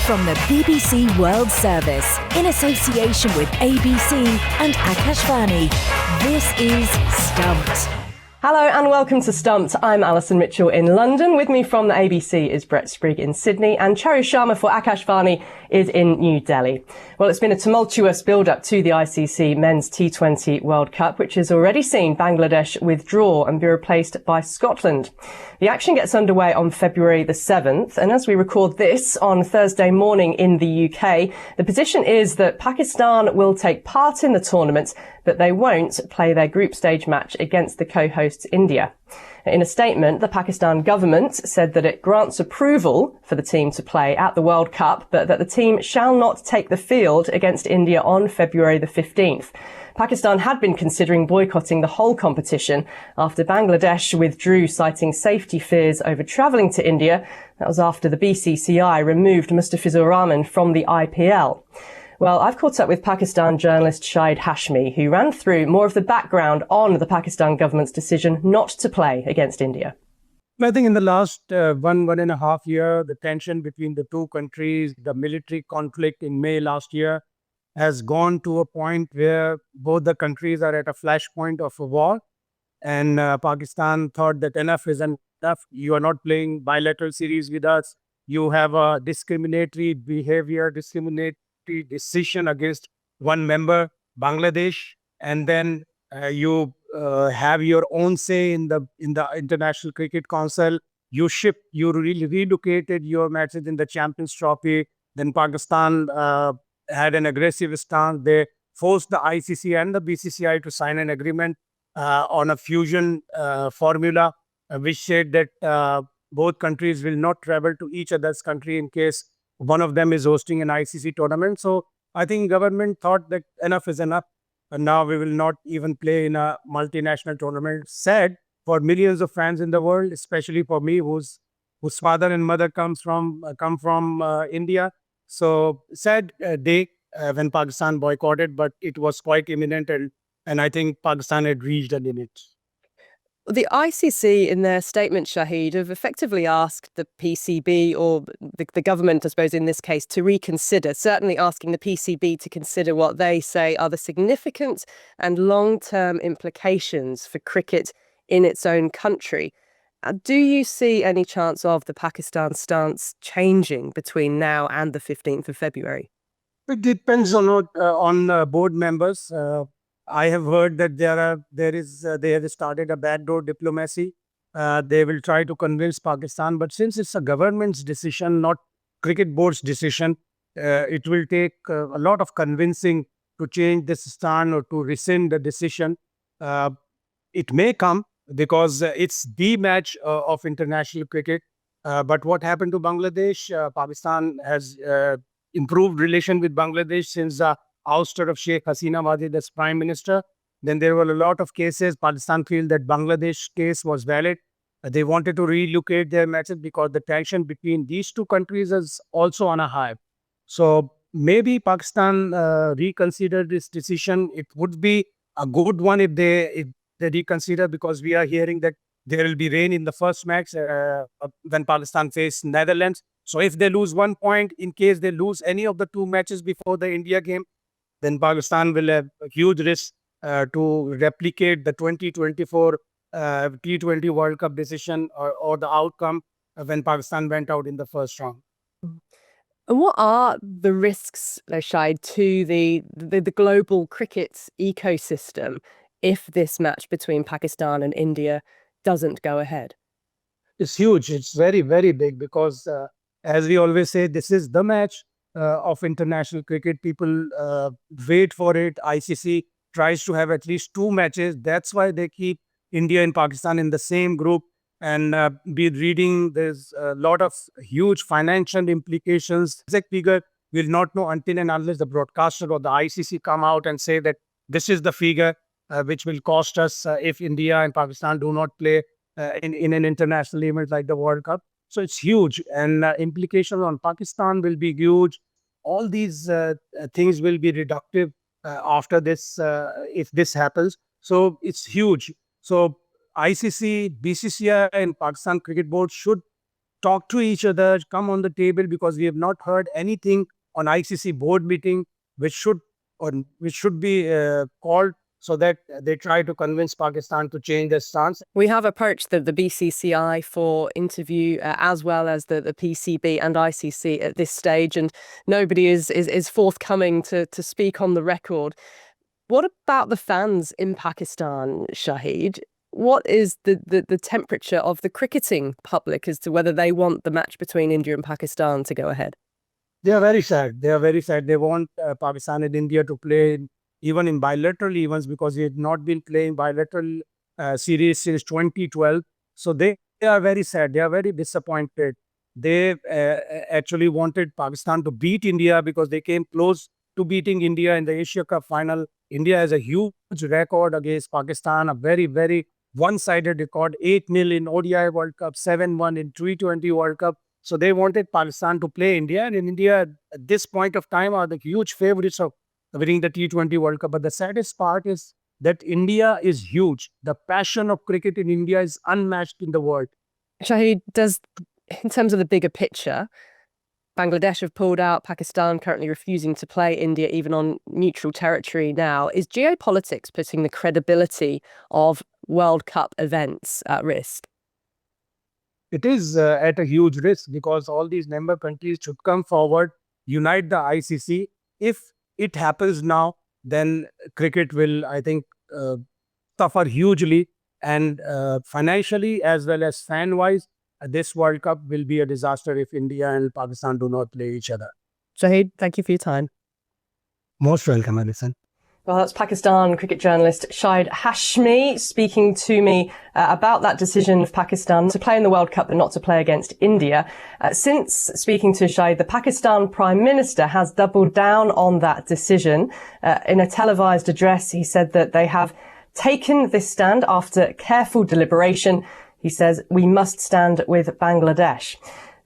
From the BBC World Service, in association with ABC and Akashvani, this is Stumped. Hello and welcome to Stumped. I'm Alison Mitchell in London. With me from the ABC is Brett Sprigg in Sydney, and Charyu Sharma for Akashvani is in New Delhi. Well, it's been a tumultuous build-up to the ICC Men's T20 World Cup, which has already seen Bangladesh withdraw and be replaced by Scotland. The action gets underway on February the 7th, and as we record this on Thursday morning in the UK, the position is that Pakistan will take part in the tournament, but they won't play their group stage match against the co-hosts India. In a statement, the Pakistan government said that it grants approval for the team to play at the World Cup, but that the team shall not take the field against India on February the 15th. Pakistan had been considering boycotting the whole competition after Bangladesh withdrew, citing safety fears over travelling to India. That was after the BCCI removed Mustafizur Rahman from the IPL. Well, I've caught up with Pakistan journalist Shahid Hashmi, who ran through more of the background on the Pakistan government's decision not to play against India. I think in the last 1.5 years, the tension between the two countries, the military conflict in May last year, has gone to a point where both the countries are at a flashpoint of a war. And Pakistan thought that enough is enough. You are not playing bilateral series with us. You have a discriminatory behavior, discriminatory decision against one member, Bangladesh, and then you have your own say in the International Cricket Council. You relocated your matches in the Champions Trophy. Then Pakistan had an aggressive stance. They forced the ICC and the BCCI to sign an agreement on a fusion formula, which said that both countries will not travel to each other's country in case one of them is hosting an ICC tournament. So I think government thought that enough is enough. And now we will not even play in a multinational tournament. Sad for millions of fans in the world, especially for me, whose father and mother come from India. So sad day when Pakistan boycotted, but it was quite imminent, and I think Pakistan had reached a limit. The ICC, in their statement, Shahid, have effectively asked the PCB, or the government, I suppose, in this case, to reconsider, certainly asking the PCB to consider what they say are the significant and long-term implications for cricket in its own country. Do you see any chance of the Pakistan stance changing between now and the 15th of February? It depends on board members. I have heard that they have started a backdoor diplomacy. They will try to convince Pakistan, but since it's a government's decision, not cricket board's decision, it will take a lot of convincing to change this stand or to rescind the decision. It may come because it's the match of international cricket. But what happened to Bangladesh? Pakistan has improved relation with Bangladesh since the ouster of Sheikh Hasina Wajid as Prime Minister. Then there were a lot of cases. Pakistan feel that Bangladesh case was valid. They wanted to relocate their matches because the tension between these two countries is also on a high. So maybe Pakistan reconsider this decision. It would be a good one if they reconsider, because we are hearing that there will be rain in the first match when Pakistan face Netherlands. So if they lose 1 point, in case they lose any of the two matches before the India game, then Pakistan will have a huge risk to replicate the 2024 T20 World Cup decision or the outcome when Pakistan went out in the first round. And what are the risks, Shahid, to the global cricket ecosystem if this match between Pakistan and India doesn't go ahead? It's huge. It's very, very big because, as we always say, this is the match of international cricket. People wait for it. ICC tries to have at least two matches. That's why they keep India and Pakistan in the same group. And be reading, there's a lot of huge financial implications. Exact figure we'll not know until and unless the broadcaster or the ICC come out and say that this is the figure which will cost us if India and Pakistan do not play in an international event like the World Cup. So it's huge, and implications on Pakistan will be huge. All these things will be reductive after this, if this happens. So it's huge. So ICC, BCCI and Pakistan Cricket Board should talk to each other, come on the table, because we have not heard anything on ICC board meeting, which should be called, so that they try to convince Pakistan to change their stance. We have approached the BCCI for interview, as well as the PCB and ICC at this stage, and nobody is forthcoming to speak on the record. What about the fans in Pakistan, Shahid? What is the temperature of the cricketing public as to whether they want the match between India and Pakistan to go ahead? They are very sad. They want Pakistan and India to play even in bilateral events, because we had not been playing bilateral series since 2012. So they are very sad. They are very disappointed. They actually wanted Pakistan to beat India, because they came close to beating India in the Asia Cup final. India has a huge record against Pakistan, a very, very one-sided record, 8-0 in ODI World Cup, 7-1 in T20 World Cup. So they wanted Pakistan to play India, and India at this point of time are the huge favorites of winning the T20 World Cup. But the saddest part is that India is huge. The passion of cricket in India is unmatched in the world. Shahid, in terms of the bigger picture, Bangladesh have pulled out, Pakistan currently refusing to play India even on neutral territory now. Is geopolitics putting the credibility of World Cup events at risk? It is at a huge risk, because all these member countries should come forward, unite the ICC. If it happens now, then cricket will, I think, suffer hugely, and financially as well as fan-wise. This World Cup will be a disaster if India and Pakistan do not play each other. Shahid, thank you for your time. Most welcome, Alison. Well, that's Pakistan cricket journalist Shahid Hashmi speaking to me about that decision of Pakistan to play in the World Cup but not to play against India. Since speaking to Shahid, the Pakistan Prime Minister has doubled down on that decision. In a televised address, he said that they have taken this stand after careful deliberation. He says, we must stand with Bangladesh.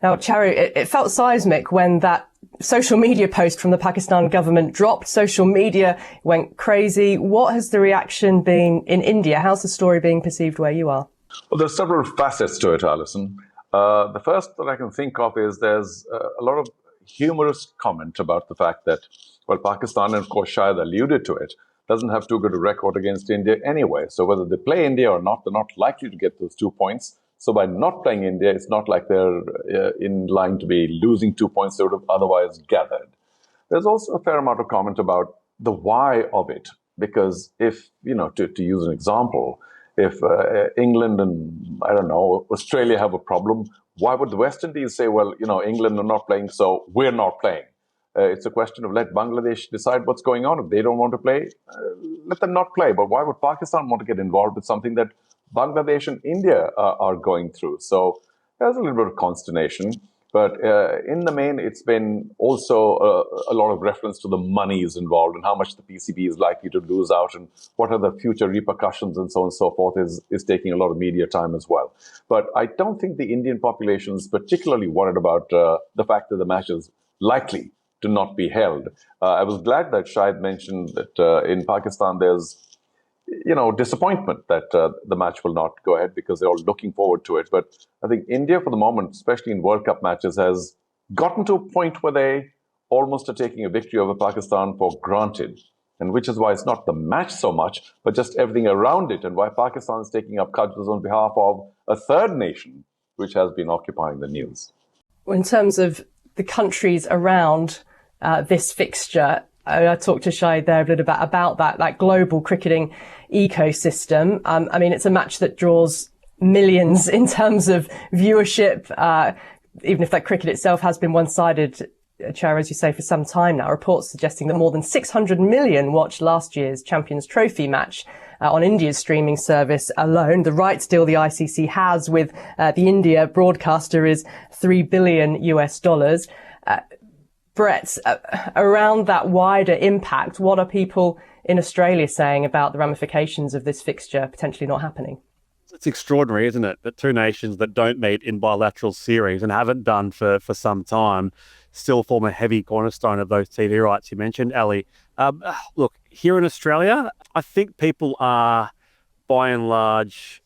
Now, Charu, it felt seismic when that social media post from the Pakistan government dropped. Social media went crazy. What has the reaction been in India? How's the story being perceived where you are? Well, there's several facets to it, Alison. The first that I can think of is there's a lot of humorous comment about the fact that, well, Pakistan, and of course Shahid alluded to it, doesn't have too good a record against India anyway. So whether they play India or not, they're not likely to get those 2 points. So by not playing India, it's not like they're in line to be losing 2 points they would have otherwise gathered. There's also a fair amount of comment about the why of it. Because if, to use an example, if England and, I don't know, Australia have a problem, why would the West Indies say, well, England are not playing, so we're not playing? It's a question of let Bangladesh decide what's going on. If they don't want to play, let them not play. But why would Pakistan want to get involved with something that Bangladesh and India are going through? So there's a little bit of consternation. But in the main, it's been also a lot of reference to the monies involved and how much the PCB is likely to lose out and what are the future repercussions and so on and so forth is taking a lot of media time as well. But I don't think the Indian population is particularly worried about the fact that the match is likely to not be held. I was glad that Shahid mentioned that in Pakistan there's disappointment that the match will not go ahead because they're all looking forward to it. But I think India, for the moment, especially in World Cup matches, has gotten to a point where they almost are taking a victory over Pakistan for granted. And which is why it's not the match so much, but just everything around it, and why Pakistan is taking up cudgels on behalf of a third nation, which has been occupying the news. In terms of the countries around this fixture, I talked to Shahid there a bit about that global cricketing ecosystem. I mean, it's a match that draws millions in terms of viewership, even if that cricket itself has been one-sided, Chair, as you say, for some time now. Reports suggesting that more than 600 million watched last year's Champions Trophy match on India's streaming service alone. The rights deal the ICC has with the India broadcaster is $3 billion US. Brett, around that wider impact, what are people in Australia saying about the ramifications of this fixture potentially not happening? It's extraordinary, isn't it, that two nations that don't meet in bilateral series and haven't done for some time still form a heavy cornerstone of those TV rights you mentioned, Ali. Look, here in Australia, I think people are, by and large,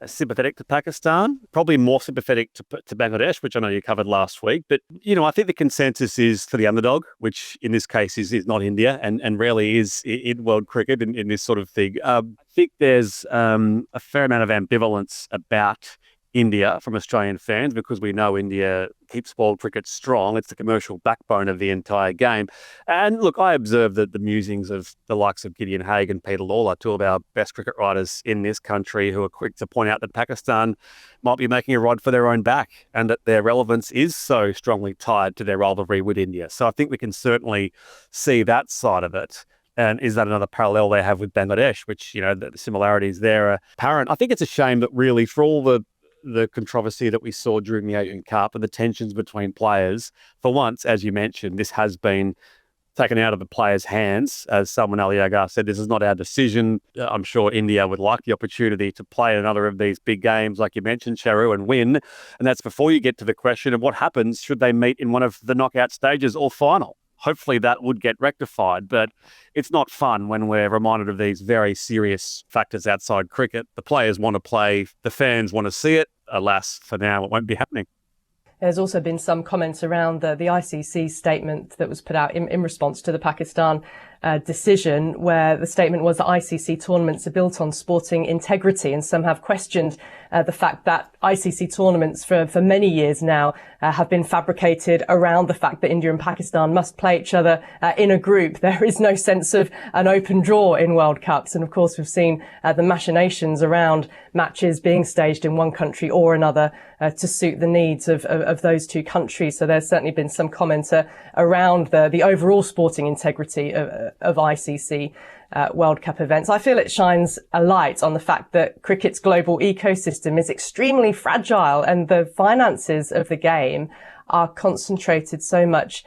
sympathetic to Pakistan, probably more sympathetic to Bangladesh, which I know you covered last week. But, I think the consensus is for the underdog, which in this case is not India and rarely is in world cricket in this sort of thing. I think there's a fair amount of ambivalence about India from Australian fans because we know India keeps world cricket strong. It's the commercial backbone of the entire game. And look, I observed that the musings of the likes of Gideon Haigh and Peter Lalor, two of our best cricket writers in this country, who are quick to point out that Pakistan might be making a rod for their own back and that their relevance is so strongly tied to their rivalry with India. So I think we can certainly see that side of it. And is that another parallel they have with Bangladesh, which, the similarities there are apparent. I think it's a shame that really for all the controversy that we saw during the Asian Cup and the tensions between players, for once, as you mentioned, this has been taken out of the players' hands. As Salman Ali Agha said, this is not our decision. I'm sure India would like the opportunity to play another of these big games, like you mentioned, Charu, and win. And that's before you get to the question of what happens should they meet in one of the knockout stages or final. Hopefully that would get rectified, but it's not fun when we're reminded of these very serious factors outside cricket. The players want to play, the fans want to see it. Alas, for now, it won't be happening. There's also been some comments around the ICC statement that was put out in response to the Pakistan decision, where the statement was that ICC tournaments are built on sporting integrity, and some have questioned the fact that ICC tournaments for many years now have been fabricated around the fact that India and Pakistan must play each other in a group. There is no sense of an open draw in World Cups, and of course we've seen the machinations around matches being staged in one country or another to suit the needs of those two countries. So there's certainly been some comment around the overall sporting integrity of ICC World Cup events. I feel it shines a light on the fact that cricket's global ecosystem is extremely fragile, and the finances of the game are concentrated so much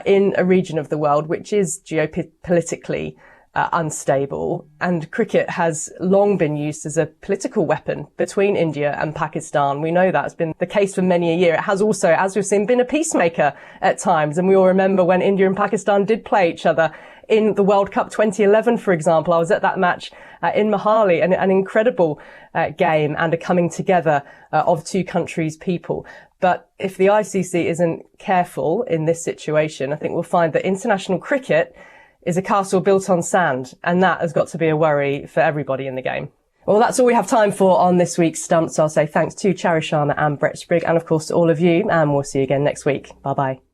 in a region of the world which is geopolitically unstable. And cricket has long been used as a political weapon between India and Pakistan. We know that's been the case for many a year. It has also, as we've seen, been a peacemaker at times. And we all remember when India and Pakistan did play each other in the World Cup 2011, for example. I was at that match in Mohali, an incredible game and a coming together of two countries' people. But if the ICC isn't careful in this situation, I think we'll find that international cricket is a castle built on sand, and that has got to be a worry for everybody in the game. Well, that's all we have time for on this week's Stump. So I'll say thanks to Charu Sharma and Brett Sprigg, and of course to all of you, and we'll see you again next week. Bye-bye.